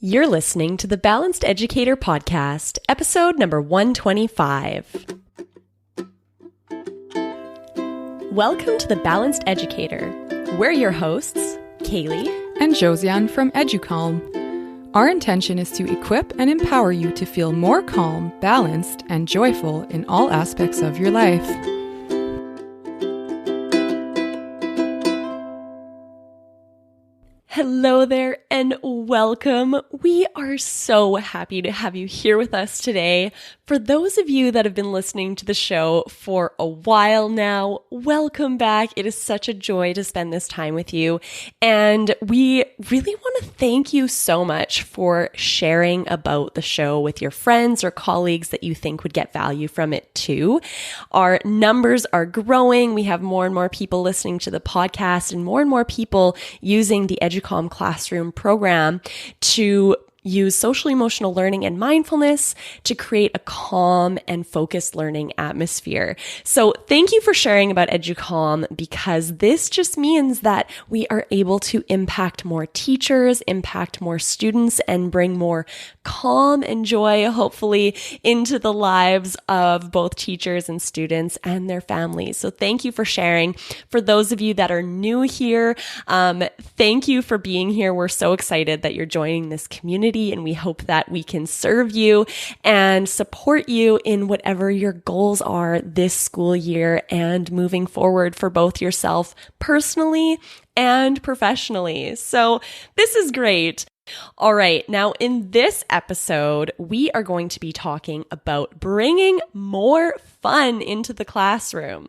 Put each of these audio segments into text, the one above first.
You're listening to the Balanced Educator Podcast, episode number 125. Welcome to the Balanced Educator. We're your hosts, Kaylee and Josiane from EduCalm. Our intention is to equip and empower you to feel more calm, balanced, and joyful in all aspects of your life. Hello there and welcome. We are so happy to have you here with us today. For those of you that have been listening to the show for a while now, welcome back. It is such a joy to spend this time with you. And we really want to thank you so much for sharing about the show with your friends or colleagues that you think would get value from it too. Our numbers are growing. We have more and more people listening to the podcast and more people using the EduCalm classroom program to use social emotional learning and mindfulness to create a calm and focused learning atmosphere. So thank you for sharing about EduCalm, because this just means that we are able to impact more teachers, impact more students, and bring more calm and joy, hopefully, into the lives of both teachers and students and their families. So thank you for sharing. For those of you that are new here, thank you for being here. We're so excited that you're joining this community, and we hope that we can serve you and support you in whatever your goals are this school year and moving forward for both yourself personally and professionally. So this is great. All right, now in this episode, we are going to be talking about bringing more fun into the classroom.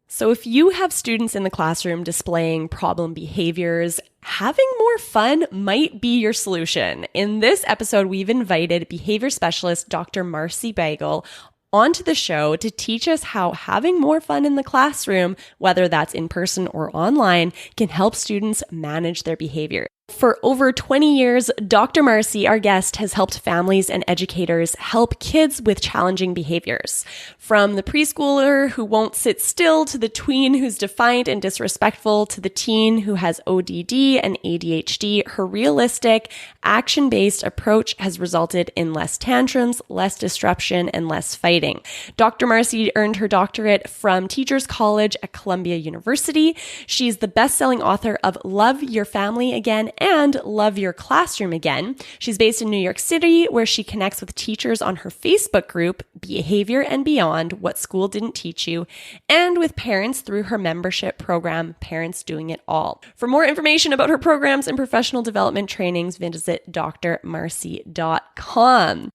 So if you have students in the classroom displaying problem behaviors, having more fun might be your solution. In this episode, we've invited behavior specialist Dr. Marcie Beigel onto the show to teach us how having more fun in the classroom, whether that's in person or online, can help students manage their behavior. For over 20 years, Dr. Marcie, our guest, has helped families and educators help kids with challenging behaviors. From the preschooler who won't sit still, to the tween who's defiant and disrespectful, to the teen who has ODD and ADHD, her realistic, action-based approach has resulted in less tantrums, less disruption, and less fighting. Dr. Marcie earned her doctorate from Teachers College at Columbia University. She's the best-selling author of Love Your Family Again and Love Your Classroom Again. She's based in New York City, where she connects with teachers on her Facebook group, Behavior and Beyond, What School Didn't Teach You, and with parents through her membership program, Parents Doing It All. For more information about her programs and professional development trainings, visit drmarcie.com.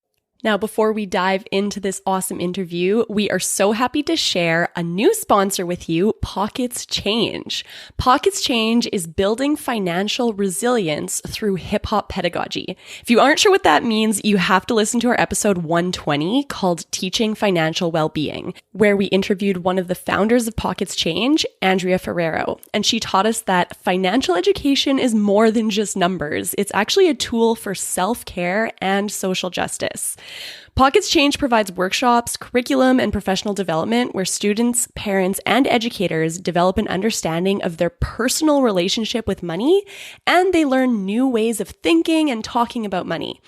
Now, before we dive into this awesome interview, we are so happy to share a new sponsor with you, Pockets Change. Pockets Change is building financial resilience through hip-hop pedagogy. If you aren't sure what that means, you have to listen to our episode 120 called Teaching Financial Wellbeing, where we interviewed one of the founders of Pockets Change, Andrea Ferrero, and she taught us that financial education is more than just numbers. It's actually a tool for self-care and social justice. Pockets Change provides workshops, curriculum, and professional development where students, parents, and educators develop an understanding of their personal relationship with money, and they learn new ways of thinking and talking about money.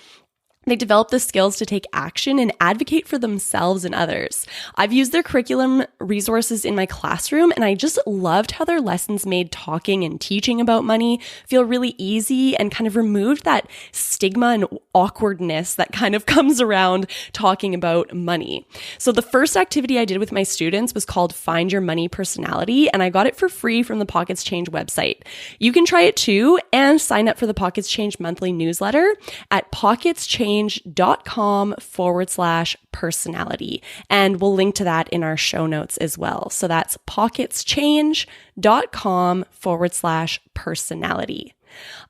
They develop the skills to take action and advocate for themselves and others. I've used their curriculum resources in my classroom, and I just loved how their lessons made talking and teaching about money feel really easy and kind of removed that stigma and awkwardness that kind of comes around talking about money. So the first activity I did with my students was called Find Your Money Personality, and I got it for free from the Pockets Change website. You can try it too and sign up for the Pockets Change monthly newsletter at pocketschange.com/personality. And we'll link to that in our show notes as well. So that's pocketschange.com/personality.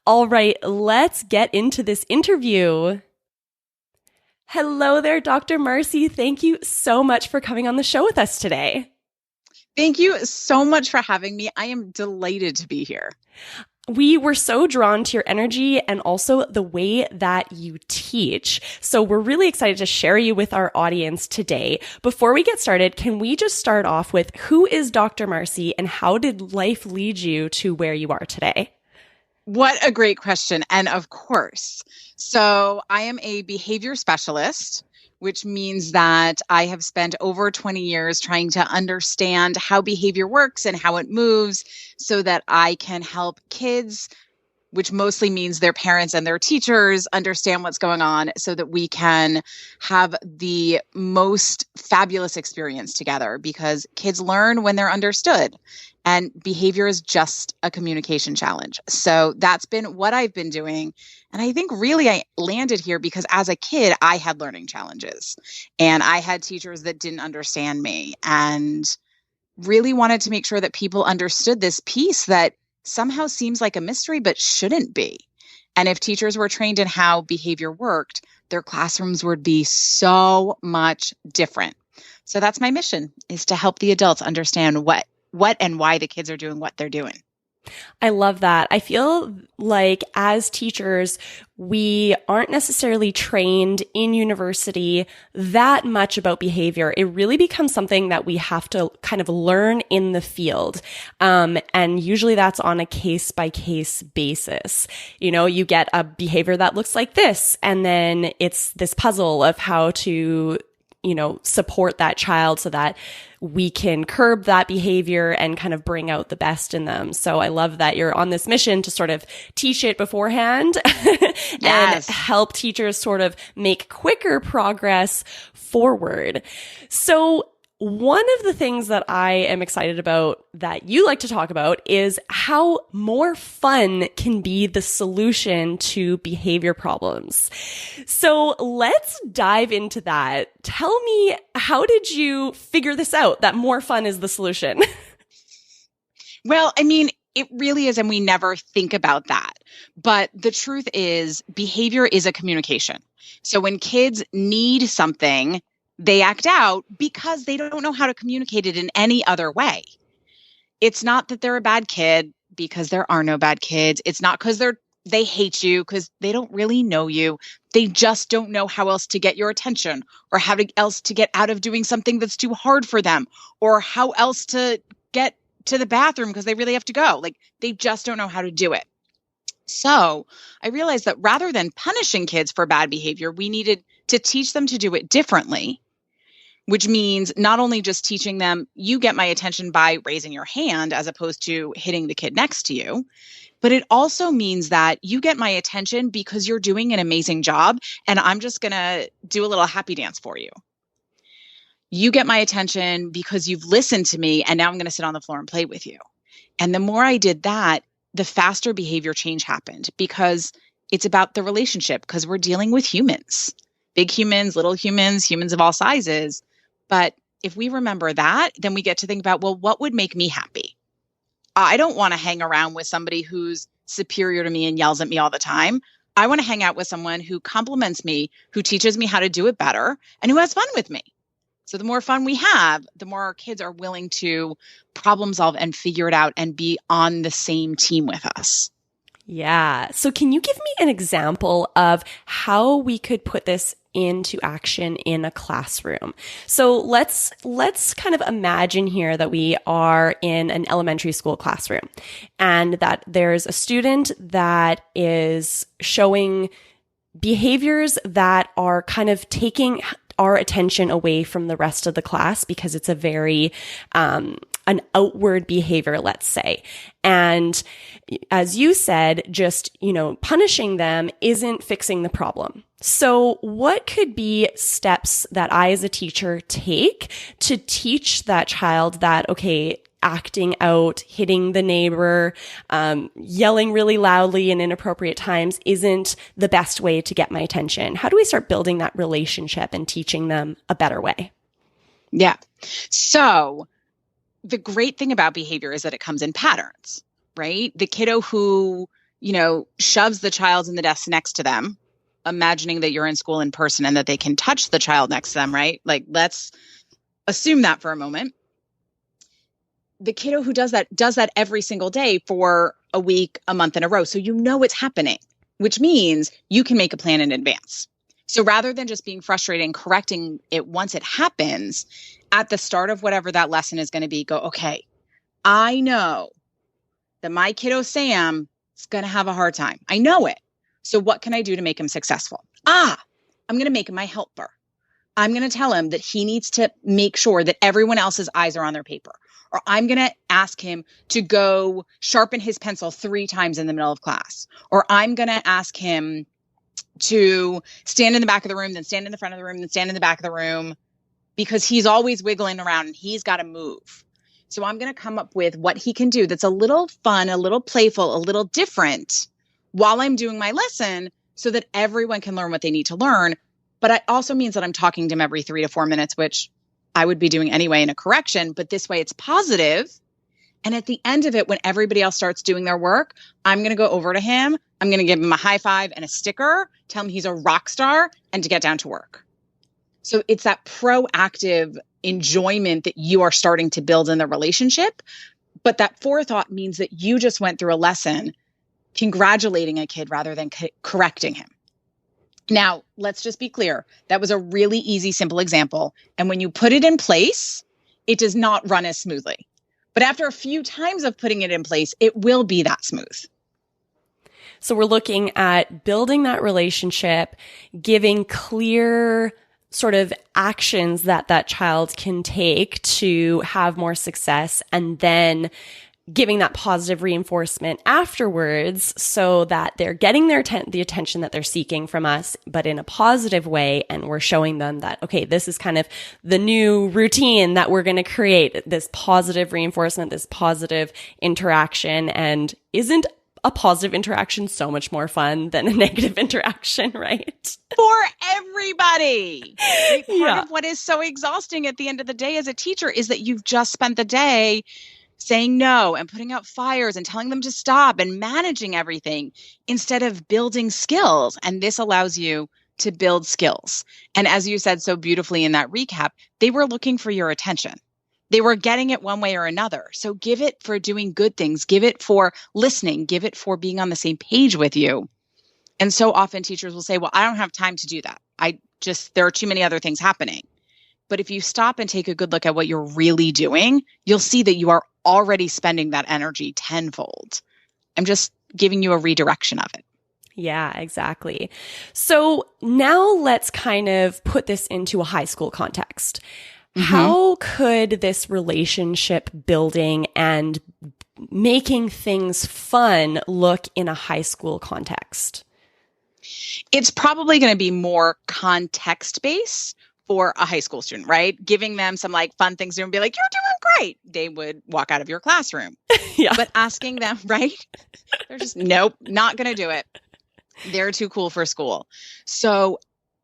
All right, let's get into this interview. Hello there, Dr. Marcie. Thank you so much for coming on the show with us today. Thank you so much for having me. I am delighted to be here. We were so drawn to your energy and also the way that you teach. So we're really excited to share you with our audience today. Before we get started, can we just start off with who is Dr. Marcie and how did life lead you to where you are today? What a great question. And of course, so I am a behavior specialist, which means that I have spent over 20 years trying to understand how behavior works and how it moves so that I can help kids, which mostly means their parents and their teachers, understand what's going on so that we can have the most fabulous experience together, because kids learn when they're understood. And behavior is just a communication challenge. So that's been what I've been doing. And I think really I landed here because as a kid, I had learning challenges and I had teachers that didn't understand me, and really wanted to make sure that people understood this piece that somehow seems like a mystery, but shouldn't be. And if teachers were trained in how behavior worked, their classrooms would be so much different. So that's my mission, is to help the adults understand what and why the kids are doing what they're doing. I love that. I feel like as teachers, we aren't necessarily trained in university that much about behavior. It really becomes something that we have to kind of learn in the field. And usually that's on a case by case basis. You know, you get a behavior that looks like this, and then it's this puzzle of how to, support that child so that we can curb that behavior and kind of bring out the best in them. So I love that you're on this mission to sort of teach it beforehand and help teachers sort of make quicker progress forward. So one of the things that I am excited about that you like to talk about is how more fun can be the solution to behavior problems. So let's dive into that. Tell me, how did you figure this out, that more fun is the solution? Well, I mean, it really is, and we never think about that. But the truth is, behavior is a communication. So when kids need something, they act out because they don't know how to communicate it in any other way. It's not that they're a bad kid, because there are no bad kids. It's not because they hate you, because they don't really know you. They just don't know how else to get your attention, or how else to get out of doing something that's too hard for them, or how else to get to the bathroom because they really have to go. Like, they just don't know how to do it. So I realized that rather than punishing kids for bad behavior, we needed to teach them to do it differently, which means not only just teaching them, you get my attention by raising your hand as opposed to hitting the kid next to you, but it also means that you get my attention because you're doing an amazing job, and I'm just going to do a little happy dance for you. You get my attention because you've listened to me, and now I'm going to sit on the floor and play with you. And the more I did that, the faster behavior change happened, because it's about the relationship, because we're dealing with humans, big humans, little humans, humans of all sizes. But if we remember that, then we get to think about, well, what would make me happy? I don't want to hang around with somebody who's superior to me and yells at me all the time. I want to hang out with someone who compliments me, who teaches me how to do it better, and who has fun with me. So the more fun we have, the more our kids are willing to problem solve and figure it out and be on the same team with us. Yeah. So can you give me an example of how we could put this into action in a classroom? So let's kind of imagine here that we are in an elementary school classroom, and that there's a student that is showing behaviors that are kind of taking our attention away from the rest of the class, because it's a very an outward behavior, let's say. And as you said, just, punishing them isn't fixing the problem. So what could be steps that I as a teacher take to teach that child that, okay, acting out, hitting the neighbor, yelling really loudly in inappropriate times isn't the best way to get my attention? How do we start building that relationship and teaching them a better way? Yeah. So the great thing about behavior is that it comes in patterns, right? The kiddo who, shoves the child in the desk next to them, imagining that you're in school in person and that they can touch the child next to them, right? Like, let's assume that for a moment. The kiddo who does that every single day for a week, a month in a row. So it's happening, which means you can make a plan in advance. So rather than just being frustrated and correcting it once it happens, at the start of whatever that lesson is going to be, go, okay, I know that my kiddo Sam He's going to have a hard time. I know it. So what can I do to make him successful? I'm going to make him my helper. I'm going to tell him that he needs to make sure that everyone else's eyes are on their paper. Or I'm going to ask him to go sharpen his pencil 3 times in the middle of class. Or I'm going to ask him to stand in the back of the room, then stand in the front of the room, then stand in the back of the room, because he's always wiggling around and he's got to move. So I'm going to come up with what he can do that's a little fun, a little playful, a little different while I'm doing my lesson so that everyone can learn what they need to learn. But it also means that I'm talking to him every 3 to 4 minutes, which I would be doing anyway in a correction. But this way it's positive. And at the end of it, when everybody else starts doing their work, I'm going to go over to him. I'm going to give him a high five and a sticker, tell him he's a rock star and to get down to work. So it's that proactive enjoyment that you are starting to build in the relationship. But that forethought means that you just went through a lesson congratulating a kid rather than correcting him. Now, let's just be clear. That was a really easy, simple example. And when you put it in place, it does not run as smoothly. But after a few times of putting it in place, it will be that smooth. So we're looking at building that relationship, giving clear sort of actions that that child can take to have more success, and then giving that positive reinforcement afterwards so that they're getting the attention that they're seeking from us, but in a positive way. And we're showing them that, okay, this is kind of the new routine that we're going to create, this positive reinforcement, this positive interaction. And isn't a positive interaction so much more fun than a negative interaction, right? For everybody. Part of what is so exhausting at the end of the day as a teacher is that you've just spent the day saying no and putting out fires and telling them to stop and managing everything instead of building skills. And this allows you to build skills. And as you said so beautifully in that recap, they were looking for your attention. They were getting it one way or another. So give it for doing good things. Give it for listening. Give it for being on the same page with you. And so often teachers will say, well, I don't have time to do that. There are too many other things happening. But if you stop and take a good look at what you're really doing, you'll see that you are already spending that energy tenfold. I'm just giving you a redirection of it. Yeah, exactly. So now let's kind of put this into a high school context. Mm-hmm. How could this relationship building and making things fun look in a high school context? It's probably going to be more context-based for a high school student, right? Giving them some fun things to do and be like, you're doing great. They would walk out of your classroom. Yeah. But asking them, right? They're just, nope, not going to do it. They're too cool for school. So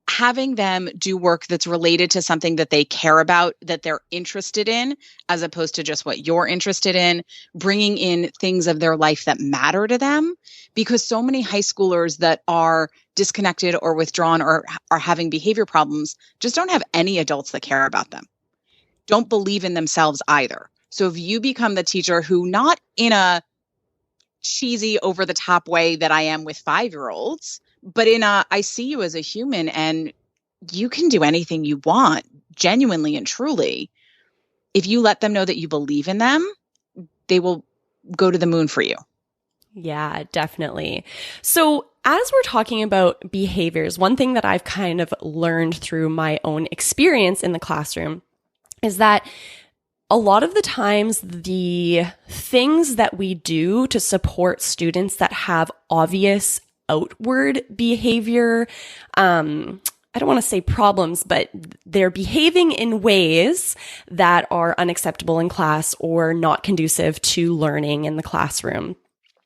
having them do work that's related to something that they care about, that they're interested in, as opposed to just what you're interested in, bringing in things of their life that matter to them, because so many high schoolers that are disconnected or withdrawn or are having behavior problems just don't have any adults that care about them, don't believe in themselves either. So if you become the teacher who, not in a cheesy over the top way that I am with 5-year-olds, but in a, I see you as a human and you can do anything you want, genuinely and truly. If you let them know that you believe in them, they will go to the moon for you. Yeah, definitely. So as we're talking about behaviors, one thing that I've kind of learned through my own experience in the classroom is that a lot of the times the things that we do to support students that have obvious outward behavior, I don't want to say problems, but they're behaving in ways that are unacceptable in class or not conducive to learning in the classroom.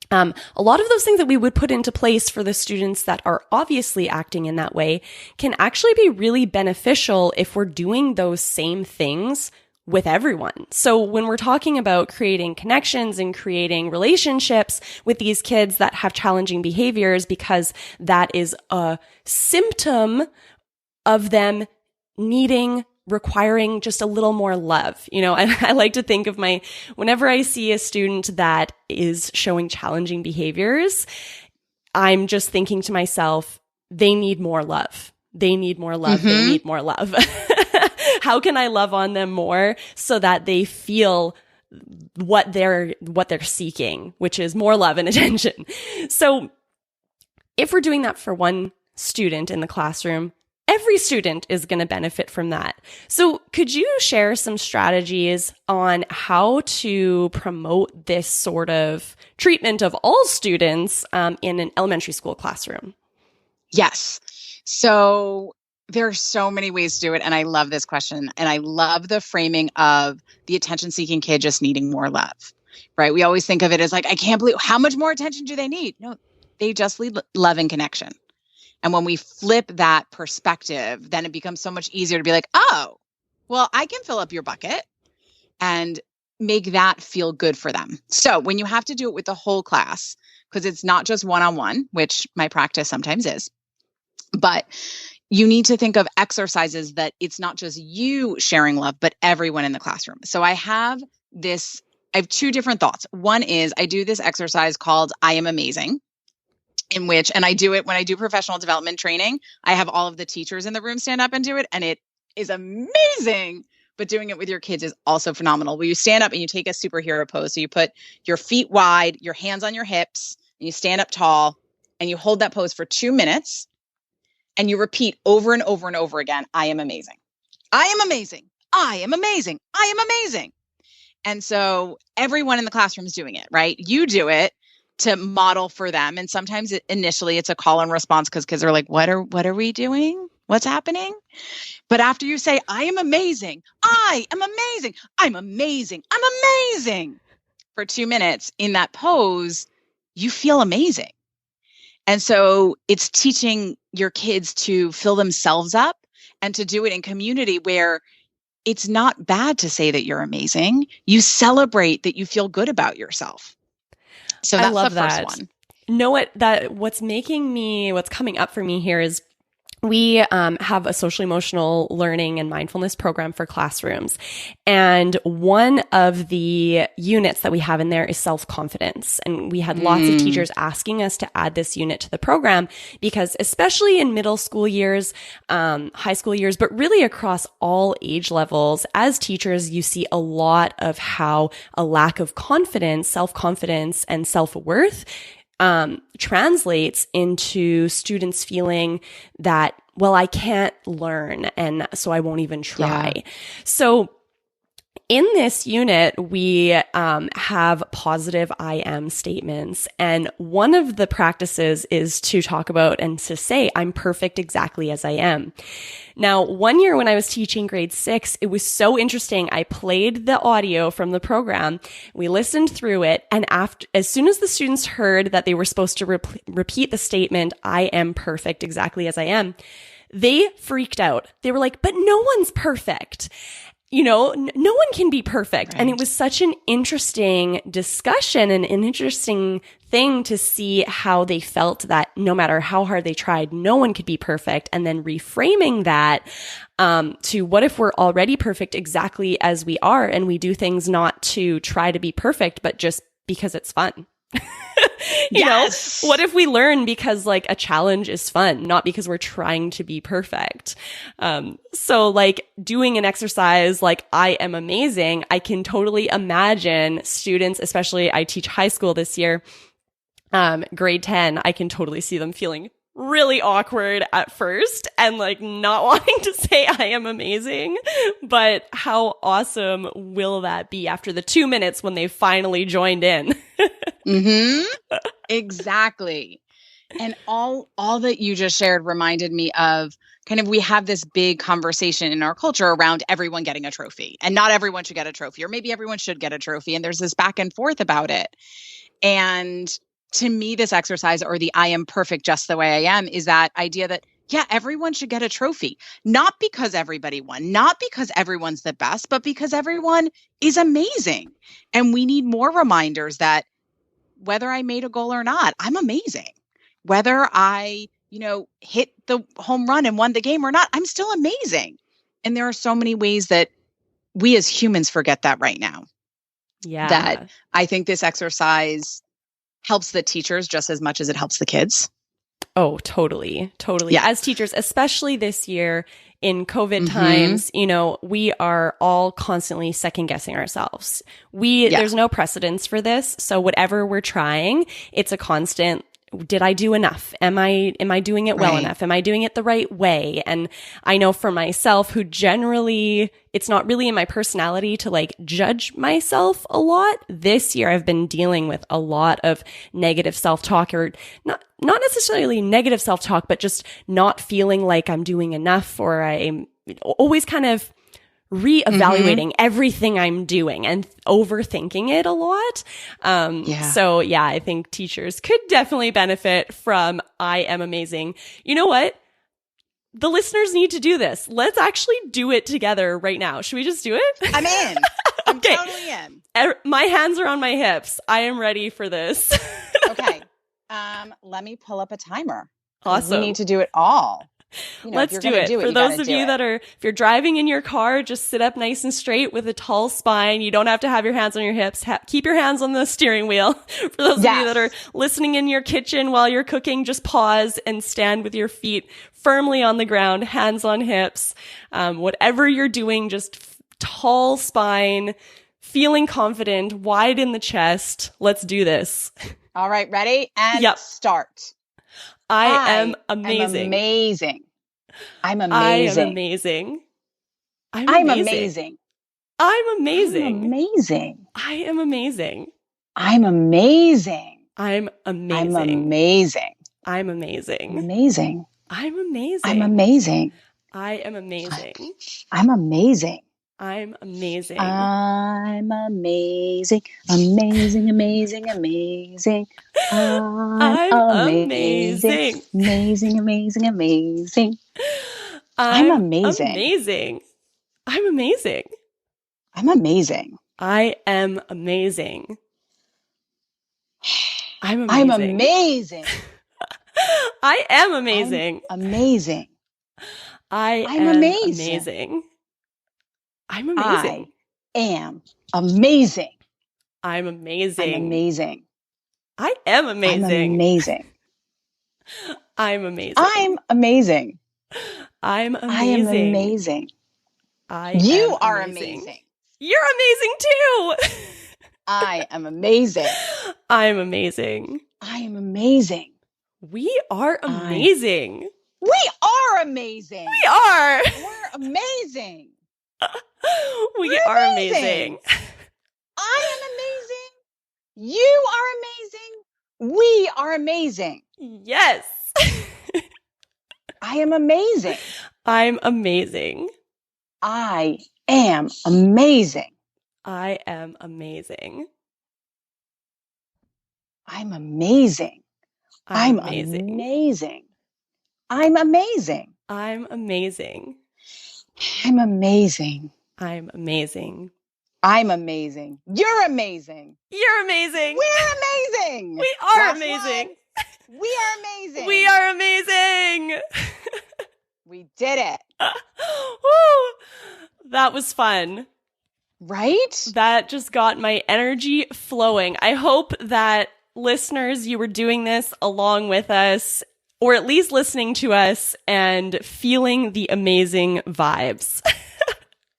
A lot of those things that we would put into place for the students that are obviously acting in that way can actually be really beneficial if we're doing those same things with everyone. So when we're talking about creating connections and creating relationships with these kids that have challenging behaviors, because that is a symptom of them requiring just a little more love. You know, I like to think of whenever I see a student that is showing challenging behaviors, I'm just thinking to myself, they need more love. They need more love. Mm-hmm. They need more love. How can I love on them more so that they feel what they're seeking, which is more love and attention. So if we're doing that for one student in the classroom, every student is going to benefit from that. So could you share some strategies on how to promote this sort of treatment of all students in an elementary school classroom? Yes. So there are so many ways to do it. And I love this question. And I love the framing of the attention-seeking kid just needing more love, right? We always think of it as like, I can't believe how much more attention do they need? No, they just need love and connection. And when we flip that perspective, then it becomes so much easier to be like, oh, well, I can fill up your bucket and make that feel good for them. So when you have to do it with the whole class, because it's not just one-on-one, which my practice sometimes is, but you need to think of exercises that it's not just you sharing love, but everyone in the classroom. So I have two different thoughts. One is I do this exercise called I Am Amazing, in which, and I do it when I do professional development training, I have all of the teachers in the room stand up and do it. And it is amazing. But doing it with your kids is also phenomenal. Where you stand up and you take a superhero pose. So you put your feet wide, your hands on your hips, and you stand up tall, and you hold that pose for 2 minutes. And you repeat over and over and over again, I am amazing. I am amazing. I am amazing. I am amazing. And so everyone in the classroom is doing it, right? You do it to model for them. And sometimes initially it's a call and response because kids are like, what are we doing? What's happening? But after you say, I am amazing. I am amazing. I'm amazing. I'm amazing. For 2 minutes in that pose, you feel amazing. And so it's teaching your kids to fill themselves up and to do it in community where it's not bad to say that you're amazing. You celebrate that you feel good about yourself. So that's the first one. What's coming up for me here is we have a social emotional learning and mindfulness program for classrooms. And one of the units that we have in there is self-confidence. And we had lots of teachers asking us to add this unit to the program because especially in middle school years, high school years, but really across all age levels, as teachers, you see a lot of how a lack of confidence, self-confidence, and self-worth translates into students feeling that, well, I can't learn, and so I won't even try. Yeah. So in this unit, we have positive I am statements. And one of the practices is to talk about and to say, I'm perfect exactly as I am. Now, one year when I was teaching grade 6, it was so interesting. I played the audio from the program. We listened through it. And as soon as the students heard that they were supposed to repeat the statement, I am perfect exactly as I am, they freaked out. They were like, but no one's perfect. No one can be perfect. Right. And it was such an interesting discussion and an interesting thing to see how they felt that no matter how hard they tried, no one could be perfect. And then reframing that to what if we're already perfect exactly as we are and we do things not to try to be perfect, but just because it's fun. You know, what if we learn because like a challenge is fun, not because we're trying to be perfect? So like doing an exercise like I am amazing, I can totally imagine students, especially I teach high school this year, grade 10, I can totally see them feeling really awkward at first and like not wanting to say I am amazing, but how awesome will that be after the 2 minutes when they finally joined in? Exactly. And all that you just shared reminded me of kind of, we have this big conversation in our culture around everyone getting a trophy, and not everyone should get a trophy, or maybe everyone should get a trophy. And there's this back and forth about it. And to me, this exercise, or the I am perfect just the way I am, is that idea that, yeah, everyone should get a trophy, not because everybody won, not because everyone's the best, but because everyone is amazing. And we need more reminders that whether I made a goal or not, I'm amazing. Whether I, hit the home run and won the game or not, I'm still amazing. And there are so many ways that we as humans forget that right now. Yeah. That I think this exercise helps the teachers just as much as it helps the kids. Oh, totally. Totally. Yeah. As teachers, especially this year in COVID times, you know, we are all constantly second guessing ourselves. There's no precedence for this. So whatever we're trying, it's a constant. Did I do enough? Am I doing it well enough? Am I doing it the right way? And I know for myself, who generally, it's not really in my personality to like judge myself a lot. This year, I've been dealing with a lot of negative self-talk, or not necessarily negative self-talk, but just not feeling like I'm doing enough, or I'm always kind of reevaluating everything I'm doing and overthinking it a lot. So yeah, I think teachers could definitely benefit from I am amazing. You know what? The listeners need to do this. Let's actually do it together right now. Should we just do it? I'm in. I'm Okay. totally in. My hands are on my hips. I am ready for this. Okay. Let me pull up a timer. Awesome. We need to do it all. You know, Let's do it. For those of you that are, if you're driving in your car, just sit up nice and straight with a tall spine. You don't have to have your hands on your hips. Keep your hands on the steering wheel. For those of you that are listening in your kitchen while you're cooking, just pause and stand with your feet firmly on the ground, hands on hips. Whatever you're doing, just tall spine, feeling confident, wide in the chest. Let's do this. All right, ready? And start. I am amazing. I'm amazing. I'm amazing. I am amazing. I'm amazing. I'm amazing. I'm amazing. I'm amazing. I am amazing. I'm amazing. I'm amazing. I'm amazing. I'm amazing. Amazing. I'm amazing. I'm amazing. I am amazing. I'm amazing. I'm amazing. I'm amazing. Amazing, amazing, amazing. I'm amazing. Amazing, amazing, amazing. I'm amazing. Amazing. I'm amazing. I'm amazing. I am amazing. I'm amazing. I'm amazing. I am amazing. I'm amazing. I'm amazing. I'm amazing. I am amazing. I'm amazing. I'm amazing. I am amazing. I'm amazing. I'm amazing. I'm amazing. I'm amazing. I am amazing. You are amazing. You're amazing too. I am amazing. I'm amazing. I am amazing. We are amazing. We are amazing. We are. We're amazing. We are amazing. I am amazing. You are amazing. We are amazing. Yes. I am amazing. I'm amazing. I am amazing. I am amazing. I'm amazing. I'm amazing. amazing. I'm amazing. I'm amazing. I'm amazing. I'm amazing. I'm amazing. You're amazing. You're amazing. We're amazing. We are Last amazing. one. We are amazing. We are amazing. We did it. Woo! That was fun. Right? That just got my energy flowing. I hope that listeners, you were doing this along with us, or at least listening to us and feeling the amazing vibes.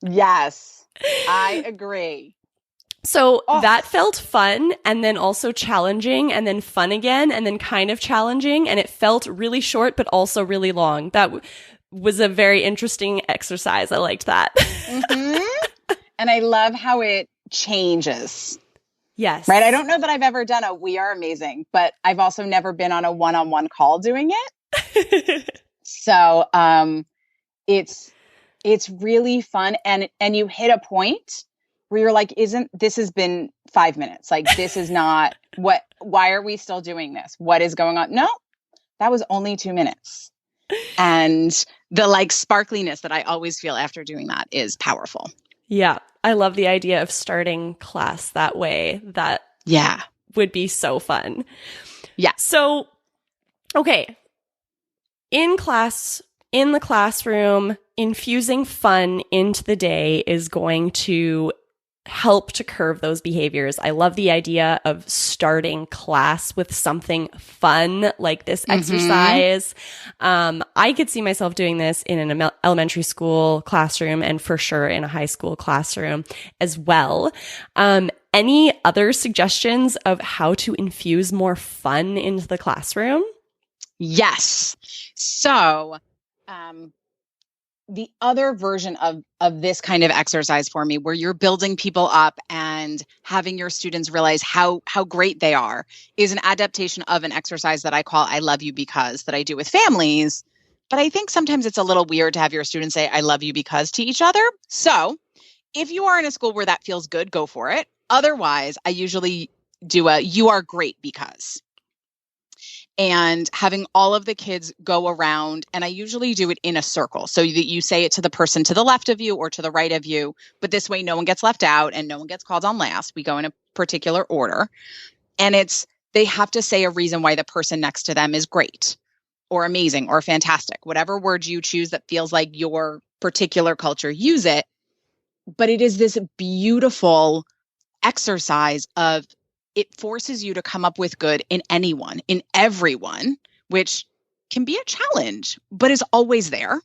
Yes, I agree. So that felt fun, and then also challenging, and then fun again, and then kind of challenging, and it felt really short, but also really long. That was a very interesting exercise. I liked that. And I love how it changes. Yes. Right? I don't know that I've ever done a We Are Amazing, but I've also never been on a one-on-one call doing it. So it's really fun. And you hit a point where you're like, this has been 5 minutes. Like, this is not why are we still doing this? What is going on? No, that was only 2 minutes. And the like sparkliness that I always feel after doing that is powerful. Yeah. I love the idea of starting class that way. That would be so fun. Yeah. So, okay. In the classroom, infusing fun into the day is going to help to curb those behaviors. I love the idea of starting class with something fun like this exercise. I could see myself doing this in an elementary school classroom and for sure in a high school classroom as well. Any other suggestions of how to infuse more fun into the classroom? Yes. So, the other version of this kind of exercise for me, where you're building people up and having your students realize how great they are, is an adaptation of an exercise that I call I Love You Because, that I do with families. But I think sometimes it's a little weird to have your students say I love you because to each other. So if you are in a school where that feels good, go for it. Otherwise, I usually do a you are great because. And having all of the kids go around, and I usually do it in a circle so that you say it to the person to the left of you or to the right of you, but this way no one gets left out and no one gets called on last. We go in a particular order, and they have to say a reason why the person next to them is great or amazing or fantastic, whatever word you choose that feels like your particular culture, use it. But it is this beautiful exercise of it forces you to come up with good in anyone, in everyone, which can be a challenge, but is always there.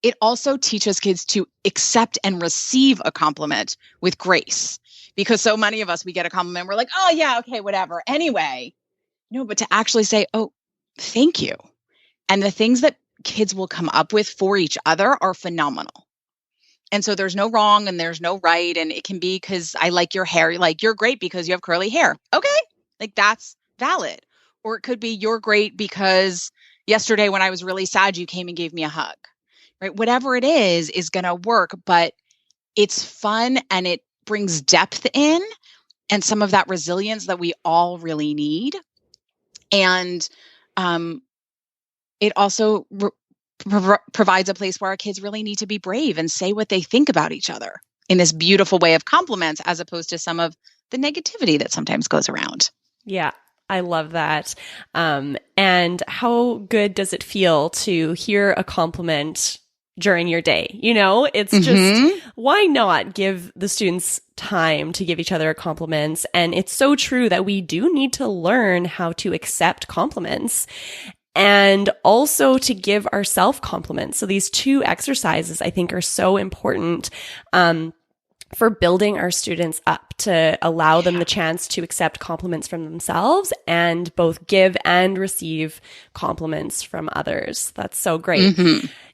It also teaches kids to accept and receive a compliment with grace, because so many of us, we get a compliment, we're like, oh yeah, okay, whatever. Anyway, no, but to actually say, oh, thank you. And the things that kids will come up with for each other are phenomenal. And so there's no wrong and there's no right. And it can be because I like your hair. Like, you're great because you have curly hair. Okay. Like, that's valid. Or it could be you're great because yesterday when I was really sad, you came and gave me a hug, right? Whatever it is going to work, but it's fun and it brings depth in and some of that resilience that we all really need. And it also provides a place where our kids really need to be brave and say what they think about each other in this beautiful way of compliments, as opposed to some of the negativity that sometimes goes around. Yeah, I love that. And how good does it feel to hear a compliment during your day? You know, it's just, why not give the students time to give each other compliments? And it's so true that we do need to learn how to accept compliments and also to give ourselves compliments. So these two exercises I think are so important for building our students up, to allow them the chance to accept compliments from themselves and both give and receive compliments from others. That's so great.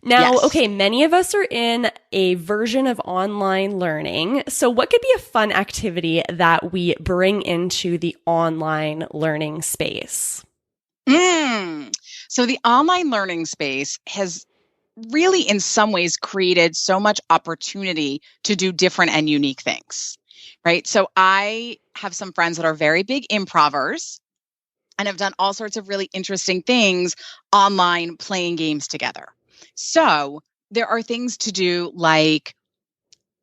Now, okay, many of us are in a version of online learning. So what could be a fun activity that we bring into the online learning space? So the online learning space has really, in some ways, created so much opportunity to do different and unique things, right? So I have some friends that are very big improvers and have done all sorts of really interesting things online, playing games together. So there are things to do like,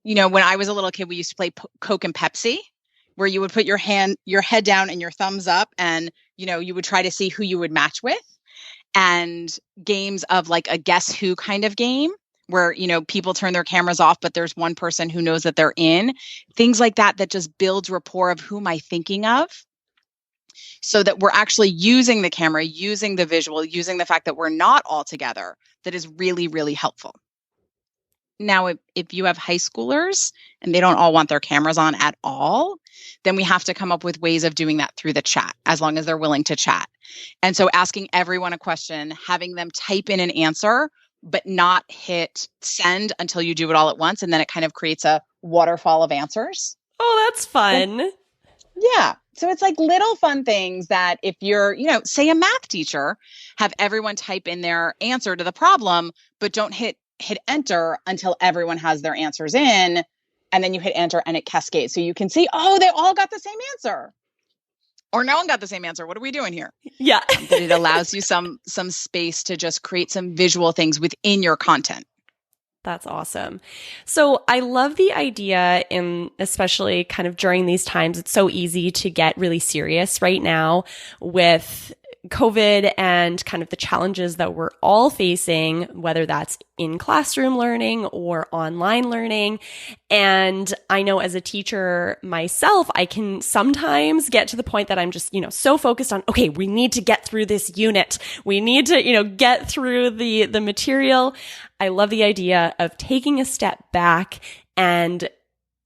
you know, when I was a little kid, we used to play Coke and Pepsi, where you would put your head down and your thumbs up, and, you know, you would try to see who you would match with. And games of like a guess who kind of game where, you know, people turn their cameras off, but there's one person who knows that they're in. Things like that just builds rapport of who am I thinking of, so that we're actually using the camera, using the visual, using the fact that we're not all together. That is really, really helpful. Now, if you have high schoolers and they don't all want their cameras on at all, then we have to come up with ways of doing that through the chat, as long as they're willing to chat. And so asking everyone a question, having them type in an answer, but not hit send until you do it all at once. And then it kind of creates a waterfall of answers. Oh, that's fun. Yeah. So it's like little fun things that if you're, you know, say a math teacher, have everyone type in their answer to the problem, but don't hit enter until everyone has their answers in, and then you hit enter and it cascades. So you can see, oh, they all got the same answer, or no one got the same answer. What are we doing here? Yeah. But it allows you some space to just create some visual things within your content. That's awesome. So I love the idea, in especially kind of during these times, it's so easy to get really serious right now with COVID and kind of the challenges that we're all facing, whether that's in classroom learning or online learning. And I know as a teacher myself, I can sometimes get to the point that I'm just, so focused on, okay, we need to get through this unit. We need to, get through the material. I love the idea of taking a step back and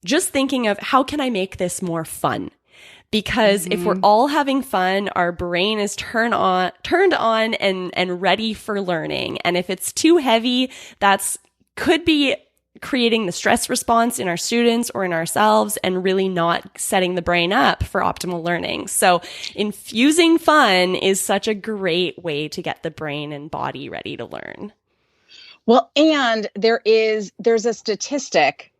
just thinking of how can I make this more fun? Because if we're all having fun, our brain is turned on and ready for learning. And if it's too heavy, could be creating the stress response in our students or in ourselves and really not setting the brain up for optimal learning. So infusing fun is such a great way to get the brain and body ready to learn. Well, and there's a statistic,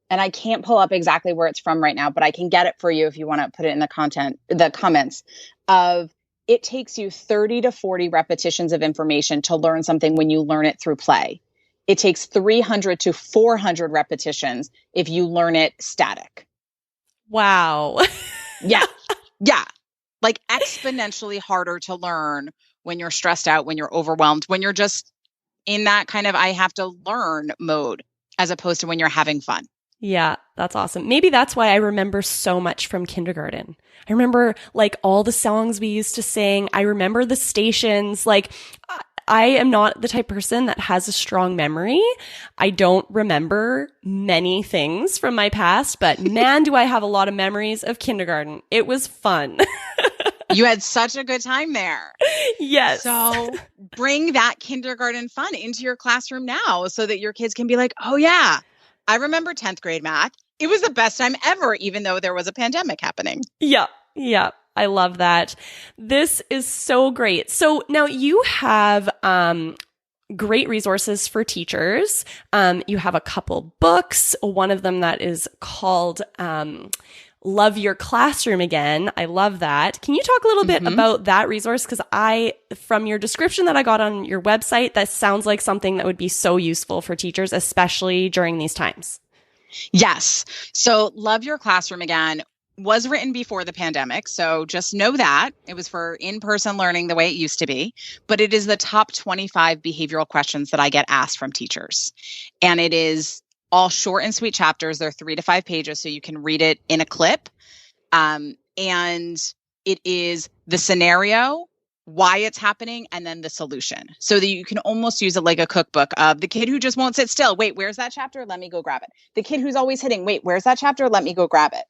and I can't pull up exactly where it's from right now, but I can get it for you if you want to put it in the comments of it takes you 30 to 40 repetitions of information to learn something when you learn it through play. It takes 300 to 400 repetitions if you learn it static. Wow. Yeah. Like exponentially harder to learn when you're stressed out, when you're overwhelmed, when you're just in that kind of I have to learn mode, as opposed to when you're having fun. Yeah, that's awesome. Maybe that's why I remember so much from kindergarten. I remember like all the songs we used to sing. I remember the stations. Like I am not the type of person that has a strong memory. I don't remember many things from my past, but man, do I have a lot of memories of kindergarten. It was fun. You had such a good time there. Yes. So bring that kindergarten fun into your classroom now so that your kids can be like, oh yeah, I remember 10th grade math. It was the best time ever, even though there was a pandemic happening. Yeah. I love that. This is so great. So now you have great resources for teachers. You have a couple books, one of them that is called Love Your Classroom Again. I love that. Can you talk a little bit about that resource? Because from your description that I got on your website, that sounds like something that would be so useful for teachers, especially during these times. Yes. So Love Your Classroom Again was written before the pandemic. So just know that it was for in-person learning the way it used to be, but it is the top 25 behavioral questions that I get asked from teachers. And it is all short and sweet chapters. They're 3 to 5 pages, so you can read it in a clip. And it is the scenario, why it's happening, and then the solution. So that you can almost use it like a cookbook of the kid who just won't sit still. Wait, where's that chapter? Let me go grab it. The kid who's always hitting. Wait, where's that chapter? Let me go grab it.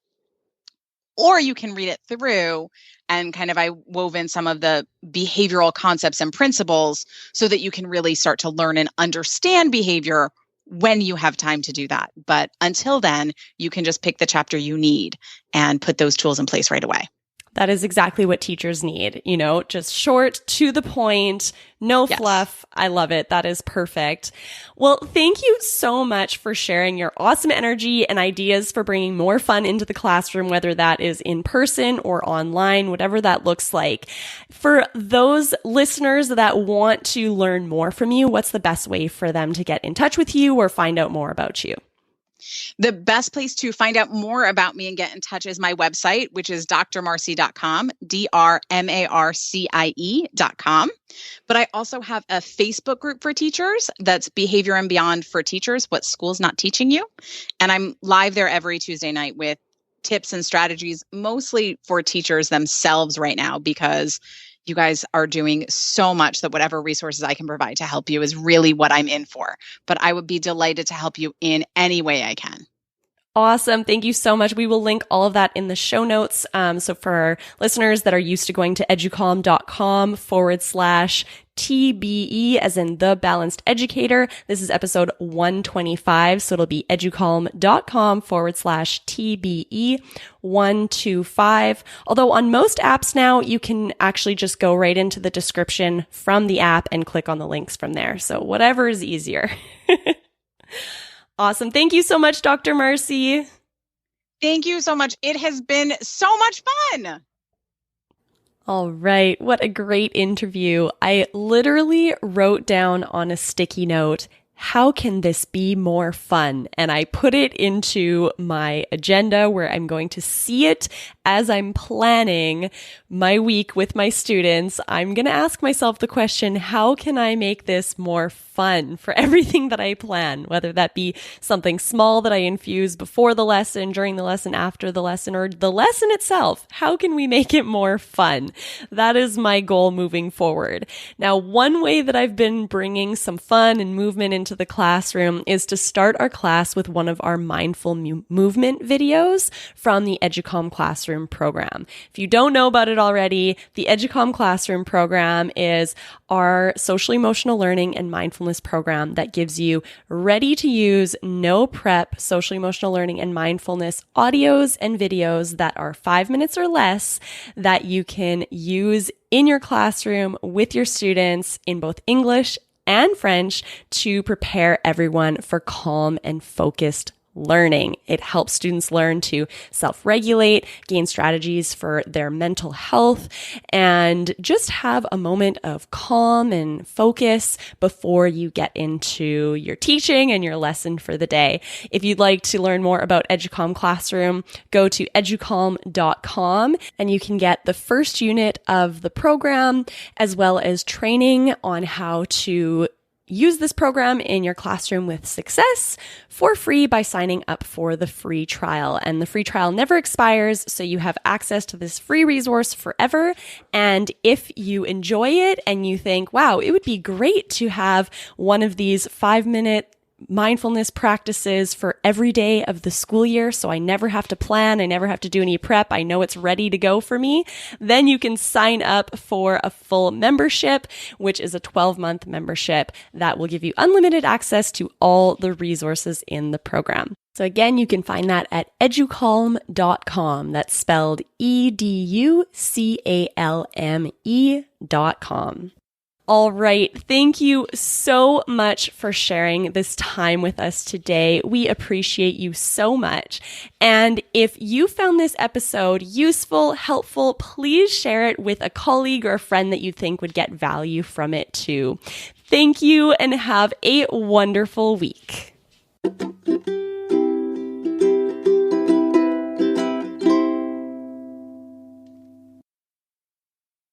Or you can read it through and kind of I wove in some of the behavioral concepts and principles so that you can really start to learn and understand behavior when you have time to do that. But until then, you can just pick the chapter you need and put those tools in place right away. That is exactly what teachers need, just short, to the point, no fluff. I love it. That is perfect. Well, thank you so much for sharing your awesome energy and ideas for bringing more fun into the classroom, whether that is in person or online, whatever that looks like. For those listeners that want to learn more from you, what's the best way for them to get in touch with you or find out more about you? The best place to find out more about me and get in touch is my website, which is drmarcie.com, drmarcie.com. But I also have a Facebook group for teachers that's Behavior and Beyond for Teachers, What School's Not Teaching You. And I'm live there every Tuesday night with tips and strategies, mostly for teachers themselves right now, because you guys are doing so much that whatever resources I can provide to help you is really what I'm in for. But I would be delighted to help you in any way I can. Awesome. Thank you so much. We will link all of that in the show notes. So for our listeners that are used to going to educalm.com/TBE, as in the Balanced Educator, this is episode 125. So it'll be educalm.com/TBE 125. Although on most apps now, you can actually just go right into the description from the app and click on the links from there. So whatever is easier. Awesome. Thank you so much, Dr. Marcie. Thank you so much. It has been so much fun. All right. What a great interview. I literally wrote down on a sticky note how can this be more fun? And I put it into my agenda where I'm going to see it as I'm planning my week with my students. I'm going to ask myself the question, how can I make this more fun for everything that I plan? Whether that be something small that I infuse before the lesson, during the lesson, after the lesson, or the lesson itself. How can we make it more fun? That is my goal moving forward. Now, one way that I've been bringing some fun and movement into the classroom is to start our class with one of our mindful movement videos from the EduCalm Classroom program. If you don't know about it already, the EduCalm Classroom program is our social emotional learning and mindfulness program that gives you ready to use, no prep social emotional learning and mindfulness audios and videos that are 5 minutes or less that you can use in your classroom with your students in both English and French to prepare everyone for calm and focused learning. It helps students learn to self-regulate, gain strategies for their mental health, and just have a moment of calm and focus before you get into your teaching and your lesson for the day. If you'd like to learn more about EduCalm Classroom, go to educalm.com and you can get the first unit of the program as well as training on how to use this program in your classroom with success for free by signing up for the free trial. And the free trial never expires, so you have access to this free resource forever. And if you enjoy it and you think, wow, it would be great to have one of these 5-minute mindfulness practices for every day of the school year, so I never have to plan, I never have to do any prep, I know it's ready to go for me, then you can sign up for a full membership, which is a 12-month membership that will give you unlimited access to all the resources in the program. So again, you can find that at educalm.com. That's spelled educalme.com. All right. Thank you so much for sharing this time with us today. We appreciate you so much. And if you found this episode useful, helpful, please share it with a colleague or a friend that you think would get value from it too. Thank you and have a wonderful week.